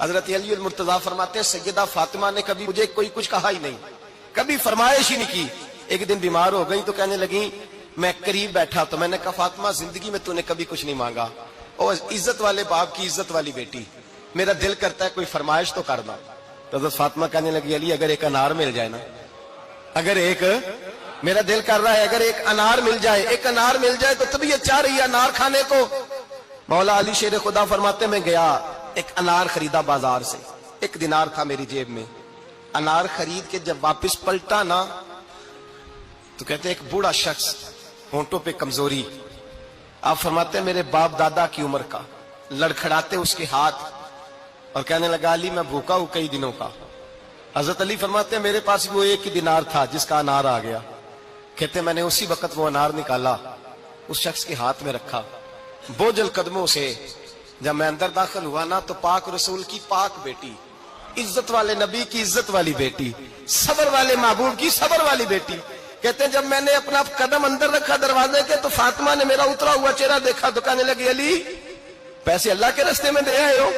حضرت علی المرتضیٰ فرماتے ہیں سیدہ فاطمہ نے کبھی مجھے کوئی کچھ کہا ہی نہیں، کبھی فرمائش ہی نہیں کی۔ ایک دن بیمار ہو گئی تو کہنے لگی، میں قریب بیٹھا تو میں نے کہا فاطمہ زندگی میں تو نے کبھی کچھ نہیں مانگا، اور عزت والے باپ کی عزت والی بیٹی، میرا دل کرتا ہے کوئی فرمائش تو کرنا۔ تو حضرت فاطمہ کہنے لگی علی اگر ایک انار مل جائے نا، اگر ایک میرا دل کر رہا ہے اگر ایک انار مل جائے، ایک انار مل جائے تو طبیعت چاہ رہی ہے انار کھانے کو۔ مولا علی شیر خدا فرماتے میں گیا، ایک انار خریدا بازار سے، 1 دینار تھا میری جیب میں، انار خرید کے جب واپس پلٹا نا تو کہتے ایک بوڑھا شخص، ہونٹوں پہ کمزوری، آپ فرماتے ہیں میرے باپ دادا کی عمر کا، لڑکھڑاتے اس کے ہاتھ اور کہنے لگا علی میں بھوکا ہوں کئی دنوں کا۔ حضرت علی فرماتے ہیں میرے پاس وہ 1 دینار تھا جس کا انار آ گیا، کہتے میں نے اسی وقت وہ انار نکالا، اس شخص کے ہاتھ میں رکھا، بوجھل قدموں سے جب میں اندر داخل ہوا نا تو پاک رسول کی پاک بیٹی، عزت والے نبی کی عزت والی بیٹی، صبر والے محبوب کی صبر والی بیٹی، کہتے ہیں جب میں نے اپنا قدم اندر رکھا دروازے کے تو فاطمہ نے میرا اترا ہوا چہرہ دیکھا تو کہنے لگی علی پیسے اللہ کے راستے میں دے آئے ہو،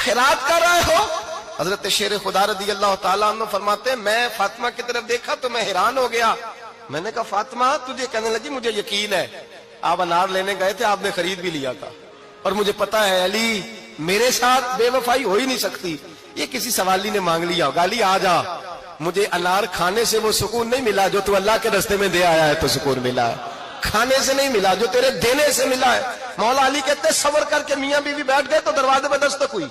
خیرات کر رہے ہو؟ حضرت شیر خدا رضی اللہ تعالیٰ عنہ فرماتے ہیں میں فاطمہ کی طرف دیکھا تو میں حیران ہو گیا، میں نے کہا فاطمہ تجھے؟ کہنے لگی مجھے یقین ہے آپ انار لینے گئے تھے، آپ نے خرید بھی لیا تھا، اور مجھے پتا ہے علی میرے ساتھ بے وفائی ہو ہی نہیں سکتی، یہ کسی سوالی نے مانگ لیا ہوگا، علی آ جا، مجھے انار کھانے سے وہ سکون نہیں ملا جو تو اللہ کے راستے میں دے آیا ہے تو سکون ملا ہے، کھانے سے نہیں ملا جو تیرے دینے سے ملا ہے۔ مولا علی کہتے صبر کر کے میاں بیوی بیٹھ گئے تو دروازے پہ دستک ہوئی،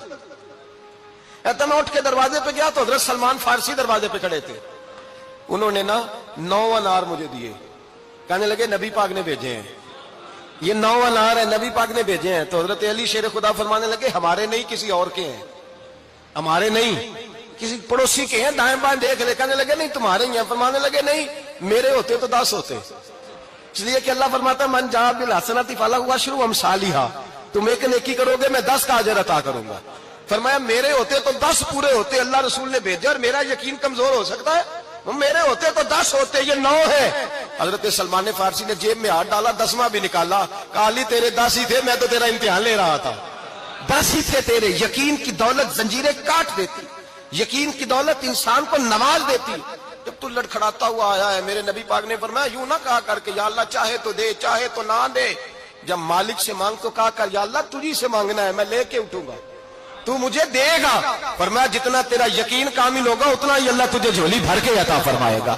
کہتا میں اٹھ کے دروازے پہ گیا تو حضرت سلمان فارسی دروازے پہ کھڑے تھے، انہوں نے نا 9 انار مجھے دیے، کہنے لگے نبی پاک نے بھیجے ہیں، یہ 9 انار ہیں نبی پاک نے بھیجے ہیں۔ تو حضرت علی شیر خدا فرمانے لگے ہمارے نہیں کسی اور کے ہیں، ہمارے نہیں کسی پڑوسی کے ہیں، دائیں بائیں دیکھ لے، کہنے لگے نہیں تمہارے ہی ہیں، فرمانے لگے نہیں میرے ہوتے تو 10 ہوتے، اس لیے کہ اللہ فرماتا ہے من جاء بالحسنۃ فلہ عشر امثالھا، تم ایک نیکی کرو گے میں 10 کا اجر عطا کروں گا۔ فرمایا میرے ہوتے تو 10 پورے ہوتے، اللہ رسول نے بھیجا اور میرا یقین کمزور ہو سکتا ہے، میرے ہوتے تو 10 ہوتے، یہ 9 ہے۔ حضرت سلمان فارسی نے جیب میں ہاتھ ڈالا، 10واں بھی نکالا، کہا علی تیرے 10 ہی تھے، میں تو تیرا امتحان لے رہا تھا، 10 ہی تھے تیرے۔ یقین کی دولت زنجیریں کاٹ دیتی، یقین کی دولت انسان کو نواز دیتی۔ جب تو لڑکھڑاتا ہوا آیا ہے، میرے نبی پاک نے فرمایا یوں نہ کہا کر کے یا اللہ چاہے تو دے چاہے تو نہ دے، جب مالک سے مانگ تو کہا کر یا اللہ تجھی سے مانگنا ہے، میں لے کے اٹھوں گا، تو مجھے دے گا۔ فرمایا جتنا تیرا یقین کامل ہوگا اتنا ہی اللہ تجھے جھولی بھر کے عطا فرمائے گا۔